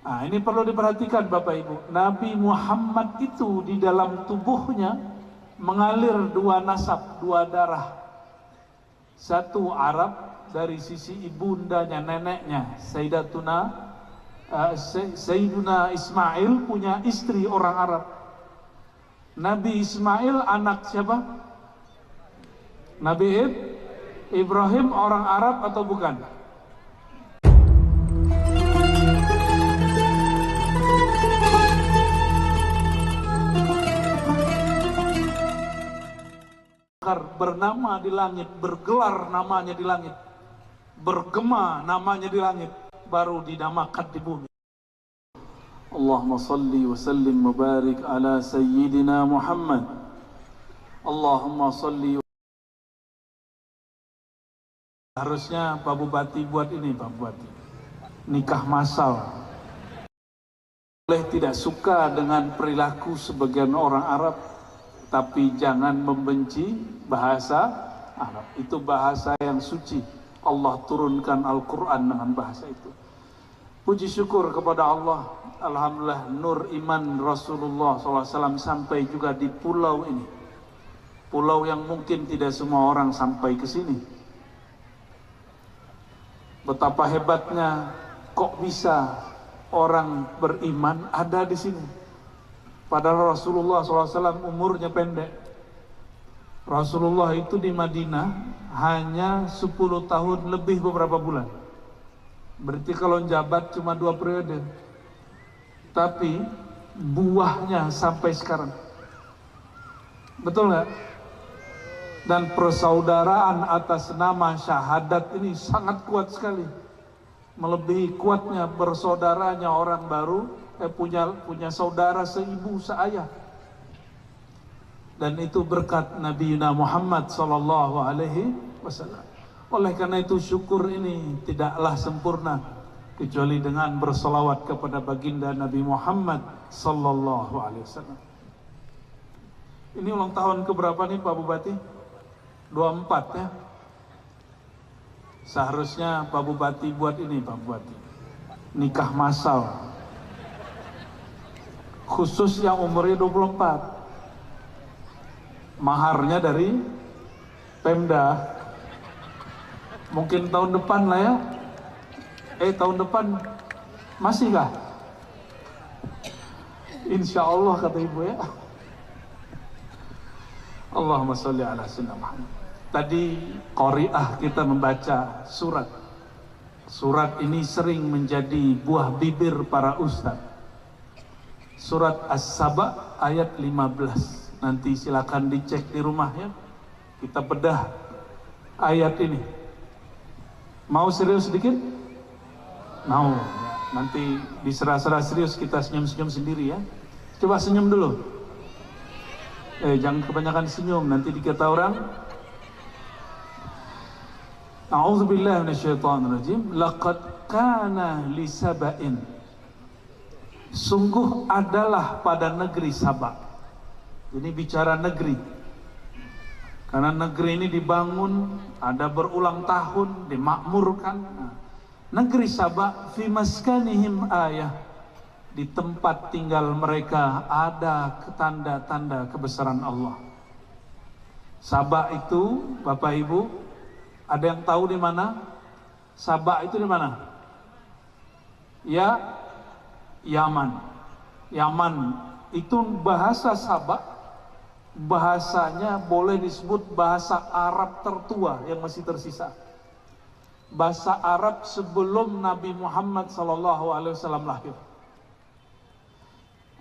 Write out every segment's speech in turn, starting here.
Nah, ini perlu diperhatikan Bapak Ibu. Nabi Muhammad itu di dalam tubuhnya mengalir dua nasab, dua darah. Satu Arab dari sisi ibundanya, neneknya, Sayyiduna Ismail punya istri orang Arab. Nabi Ismail anak siapa? Nabi Ibrahim orang Arab atau bukan? Bernama di langit, bergelar namanya di langit, bergema namanya di langit, baru dinamakan di bumi. Allahumma salli wa sallim wa barik ala Sayyidina Muhammad. Allahumma salli. Harusnya Pak Bupati buat ini, Pak Bupati, nikah massal. Boleh tidak suka dengan perilaku sebagian orang Arab, tapi jangan membenci bahasa Arab. Itu bahasa yang suci. Allah turunkan Al-Quran dengan bahasa itu. Puji syukur kepada Allah. Alhamdulillah nur iman Rasulullah SAW sampai juga di pulau ini. Pulau yang mungkin tidak semua orang sampai ke sini. Betapa hebatnya kok bisa orang beriman ada di sini. Padahal Rasulullah SAW umurnya pendek. Rasulullah itu di Madinah hanya 10 tahun lebih beberapa bulan. Berarti kalau jabat cuma 2 periode. Tapi buahnya sampai sekarang. Betul nggak? Dan persaudaraan atas nama syahadat ini sangat kuat sekali. Melebihi kuatnya bersaudaranya orang baru punya saudara seibu seayah. Dan itu berkat Nabi Muhammad SAW. Oleh karena itu syukur ini tidaklah sempurna kecuali dengan bersolawat kepada baginda Nabi Muhammad SAW. Ini ulang tahun keberapa nih Pak Bupati? 24 ya. Seharusnya Pak Bupati buat ini, Pak Bupati, nikah massal. Khusus yang umurnya 24. Maharnya dari Pemda. Mungkin tahun depan lah ya. Tahun depan masih kah? Insya Allah kata ibu ya. Allahumma sholli ala sayyidina Muhammad. Tadi qari'ah kita membaca surat. Surat ini sering menjadi buah bibir para ustaz. Surat As-Saba ayat 15. Nanti silakan dicek di rumah ya. Kita bedah ayat ini. Mau serius sedikit? Mau. Nanti di sera-sera serius kita senyum-senyum sendiri ya. Coba senyum dulu. Jangan kebanyakan senyum, nanti dikata orang. A'udzubillahi minasyaitonirrajim. Laqad kana li Saba'in. Sungguh adalah pada negeri Saba. Ini bicara negeri. Karena negeri ini dibangun, ada berulang tahun, dimakmurkan. Negeri Saba fi maskanihim ayah. Di tempat tinggal mereka ada tanda-tanda kebesaran Allah. Saba itu, Bapak Ibu, ada yang tahu di mana? Saba itu di mana? Ya, Yaman. Yaman itu bahasa Saba, bahasanya boleh disebut bahasa Arab tertua yang masih tersisa. Bahasa Arab sebelum Nabi Muhammad SAW lahir.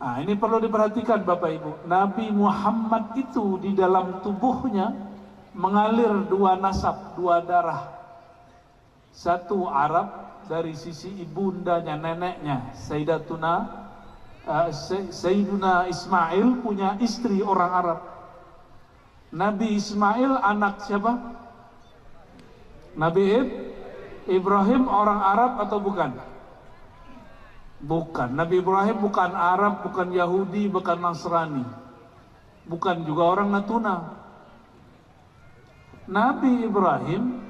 Nah, ini perlu diperhatikan Bapak Ibu. Nabi Muhammad itu di dalam tubuhnya mengalir dua nasab, dua darah. Satu Arab dari sisi ibundanya, neneknya, Sayyiduna Ismail punya istri orang Arab. Nabi Ismail anak siapa? Nabi Ibrahim orang Arab atau bukan? Bukan. Nabi Ibrahim bukan Arab, bukan Yahudi, bukan Nasrani, bukan juga orang Natuna. Nabi Ibrahim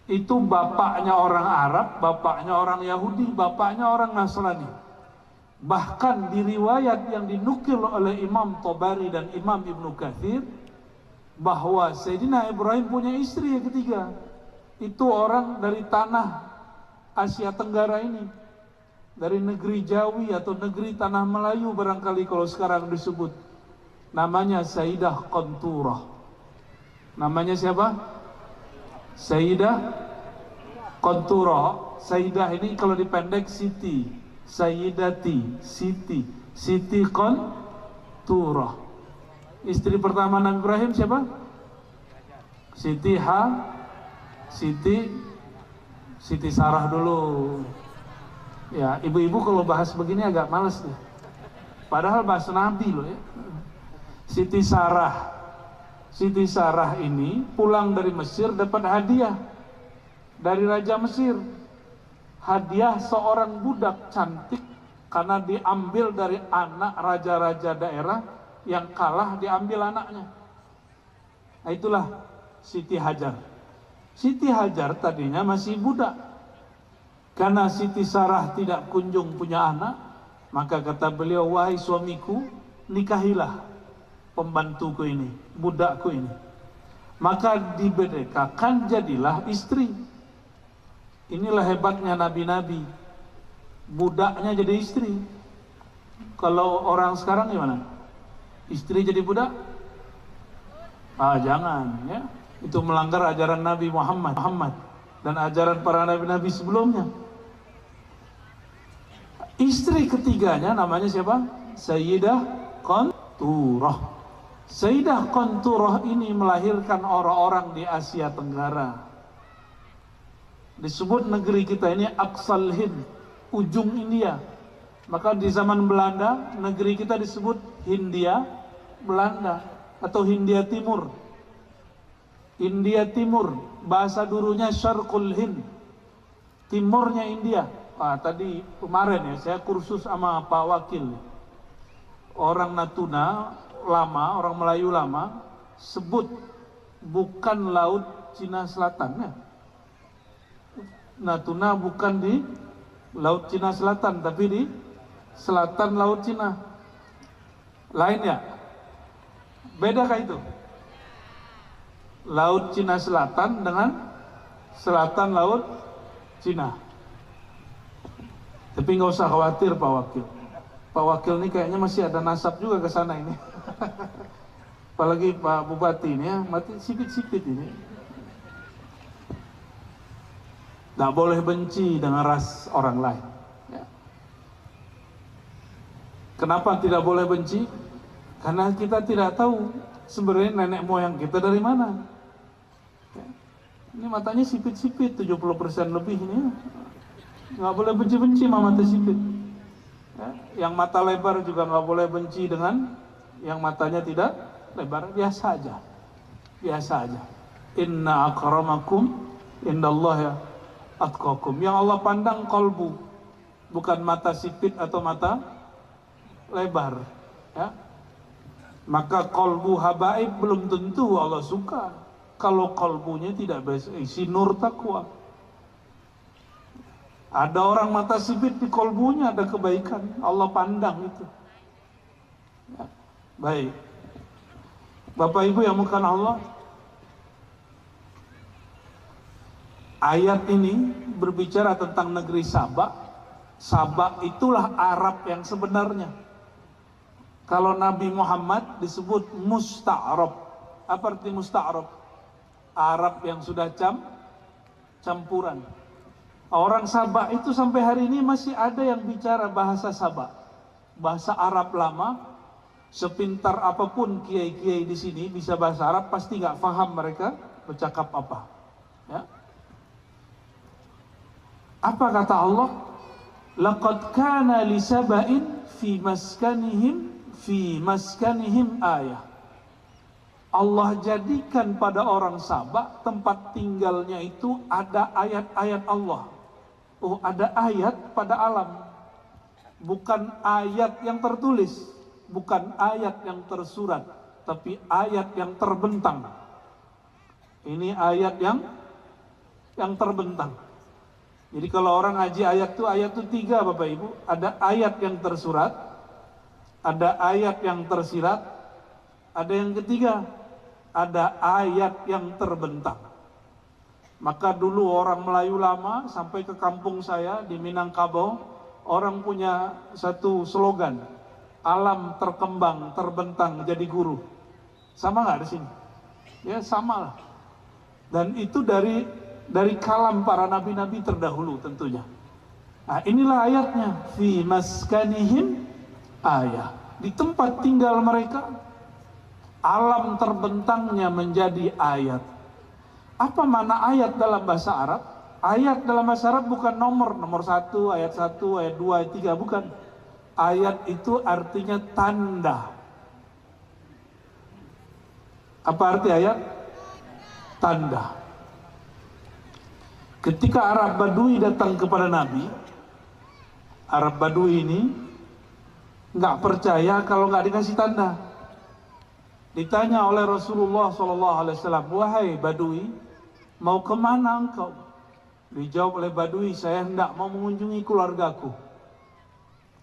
Itu bapaknya orang Arab, bapaknya orang Yahudi, bapaknya orang Nasrani. Bahkan di riwayat yang dinukil oleh Imam Tabari dan Imam Ibnu Katsir, bahwa Sayyidina Ibrahim punya istri yang ketiga. Itu orang dari tanah Asia Tenggara ini, dari negeri Jawi atau negeri Tanah Melayu barangkali kalau sekarang disebut. Namanya Sayyidah Qanturah. Namanya siapa? Sayyidah Qanturah. Sayyidah ini kalau dipendek Siti, Sayyidati, Siti Qanturah. Istri pertama Nabi Ibrahim siapa? Siti Sarah dulu. Ya, ibu-ibu kalau bahas begini agak males deh. Padahal bahasa Nabi loh ya. Siti Sarah ini pulang dari Mesir dapat hadiah dari Raja Mesir. Hadiah seorang budak cantik karena diambil dari anak raja-raja daerah yang kalah, diambil anaknya. Nah, itulah Siti Hajar. Siti Hajar tadinya masih budak. Karena Siti Sarah tidak kunjung punya anak, maka kata beliau, wahai suamiku, nikahilah pembantuku ini, budakku ini. Maka dibedekakan jadilah istri. Inilah hebatnya nabi-nabi, budaknya jadi istri. Kalau orang sekarang gimana? Istri jadi budak? Jangan ya. Itu melanggar ajaran Nabi Muhammad dan ajaran para nabi-nabi sebelumnya. Istri ketiganya namanya siapa? Sayyidah Qanturah. Sayyidah Qanturah ini melahirkan orang-orang di Asia Tenggara. Disebut negeri kita ini Aqsal Hind, ujung India. Maka di zaman Belanda, negeri kita disebut Hindia Belanda atau Hindia Timur. India Timur, bahasa dulunya Syarqul Hind, timurnya India. Tadi kemarin ya saya kursus sama Pak Wakil. Orang Natuna lama, orang Melayu lama sebut bukan laut Cina Selatan ya. Natuna bukan di laut Cina Selatan tapi di selatan laut Cina. Lain ya? Bedakah itu? Laut Cina Selatan dengan selatan laut Cina. Tapi nggak usah khawatir Pak Wakil. Pak Wakil ini kayaknya masih ada nasab juga ke sana ini. Apalagi Pak Bupati ini ya, mati sipit-sipit ini. Nggak boleh benci dengan ras orang lain. Ya. Kenapa tidak boleh benci? Karena kita tidak tahu sebenarnya nenek moyang kita dari mana. Ya. Ini matanya sipit-sipit, 70% lebih ini. Nggak boleh benci-benci sama mata sipit. Ya. Yang mata lebar juga nggak boleh benci dengan yang matanya tidak lebar, biasa aja. Biasa aja. Inna akramakum indallahi atqakum. Yang Allah pandang kolbu, bukan mata sipit atau mata lebar. Ya. Maka kolbu habaib belum tentu Allah suka kalau kolbunya tidak berisi nur takwa. Ada orang mata sipit di kolbunya ada kebaikan, Allah pandang itu. Ya. Baik, Bapak Ibu yang muliakan Allah, ayat ini berbicara tentang negeri Sabak. Sabak itulah Arab yang sebenarnya. Kalau Nabi Muhammad disebut musta'rab. Apa arti musta'rab? Arab yang sudah campuran. Orang Sabak itu sampai hari ini masih ada yang bicara bahasa Sabak, bahasa Arab lama. Sepintar apapun kiai-kiai di sini bisa bahasa Arab, pasti nggak paham mereka bercakap apa. Ya. Apa kata Allah? Laqad kana li saba'in fi maskanihim ayah. Allah jadikan pada orang Sabak tempat tinggalnya itu ada ayat-ayat Allah. Oh, ada ayat pada alam. Bukan ayat yang tertulis, bukan ayat yang tersurat, tapi ayat yang terbentang. Ini ayat yang yang terbentang. Jadi kalau orang ngaji ayat itu 3 Bapak Ibu. Ada ayat yang tersurat, ada ayat yang tersirat, ada yang ketiga, ada ayat yang terbentang. Maka dulu orang Melayu lama sampai ke kampung saya di Minangkabau, orang punya satu slogan, alam terkembang, terbentang, jadi guru. Sama nggak di sini? Ya sama lah. Dan itu dari kalam para nabi-nabi terdahulu tentunya. Nah, inilah ayatnya, fi maskanihim ayat. Di tempat tinggal mereka, alam terbentangnya menjadi ayat. Apa makna ayat dalam bahasa Arab? Ayat dalam bahasa Arab bukan nomor 1, ayat 1, ayat 2, ayat 3, bukan. Ayat itu artinya tanda. Apa arti ayat? Tanda. Ketika Arab Badui datang kepada Nabi, Arab Badui ini nggak percaya kalau nggak dikasih tanda. Ditanya oleh Rasulullah SAW, wahai Badui, mau kemana engkau? Dijawab oleh Badui, saya hendak mau mengunjungi keluargaku.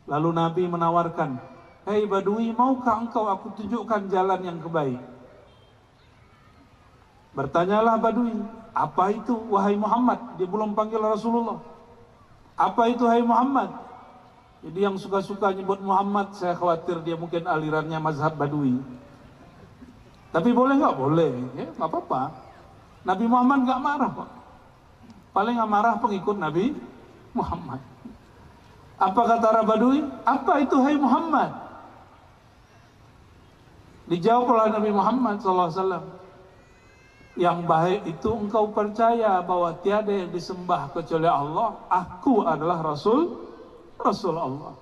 Lalu Nabi menawarkan, hei Badui, maukah engkau aku tunjukkan jalan yang kebaik? Bertanyalah Badui, apa itu wahai Muhammad? Dia belum panggil Rasulullah. Apa itu wahai Muhammad? Jadi yang suka-suka nyebut Muhammad, saya khawatir dia mungkin alirannya mazhab Badui. Tapi boleh nggak? Boleh, ya nggak apa-apa. Nabi Muhammad nggak marah Pak. Paling nggak marah pengikut Nabi Muhammad. Apa kata Arab Badui? Apa itu hai Muhammad? Dijawab oleh Nabi Muhammad SAW. Yang baik itu engkau percaya bahwa tiada yang disembah kecuali Allah. Aku adalah Rasul Allah.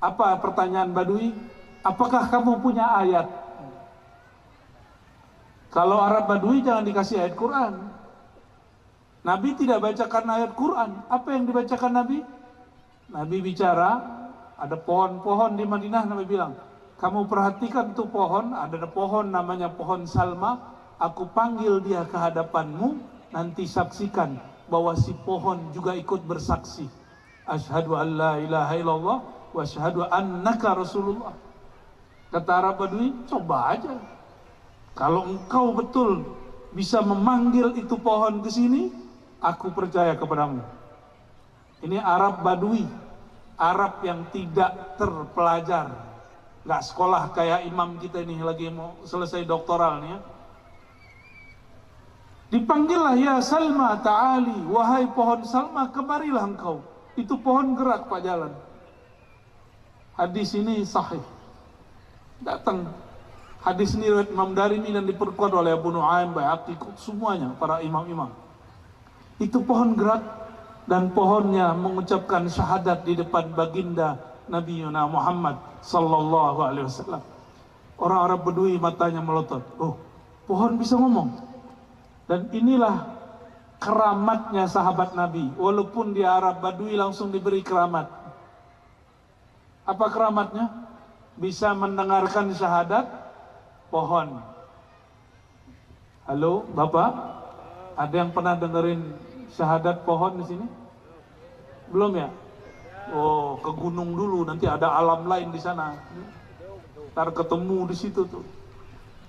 Apa pertanyaan Badui? Apakah kamu punya ayat? Kalau Arab Badui jangan dikasih ayat Quran. Nabi tidak bacakan ayat Quran. Apa yang dibacakan Nabi? Nabi bicara, ada pohon-pohon di Madinah. Nabi bilang, kamu perhatikan tuh pohon, ada pohon namanya pohon Salma. Aku panggil dia ke hadapanmu, nanti saksikan bahwa si pohon juga ikut bersaksi. Asyhadu an la ilaha illallah wa asyhadu annaka Rasulullah. Kata Arab Badui, coba aja. Kalau engkau betul bisa memanggil itu pohon ke sini, aku percaya kepadamu. Ini Arab Badui, Arab yang tidak terpelajar, nggak sekolah kayak imam kita ini lagi mau selesai doktoralnya. Dipanggillah ya Salma ta'ali, wahai pohon Salma, kemarilah engkau. Itu pohon gerak Pak jalan. Hadis ini sahih. Datang hadis ini riwayat Imam Darimi dan diperkuat oleh Abu Nu'aim, Baihaqi, semuanya para imam-imam. Itu pohon gerak dan pohonnya mengucapkan syahadat di depan baginda Nabi Muhammad sallallahu alaihi wasallam. Orang Arab Badui matanya melotot. Oh, pohon bisa ngomong. Dan inilah keramatnya sahabat Nabi. Walaupun di Arab Badui langsung diberi keramat. Apa keramatnya? Bisa mendengarkan syahadat pohon. Halo, Bapak? Ada yang pernah dengerin syahadat pohon di sini? Belum ya? Oh, ke gunung dulu, nanti ada alam lain di sana. Ntar ketemu di situ tuh.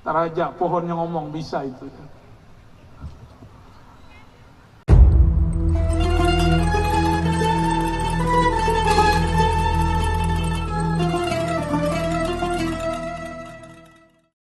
Ntar ajak pohonnya ngomong, bisa itu.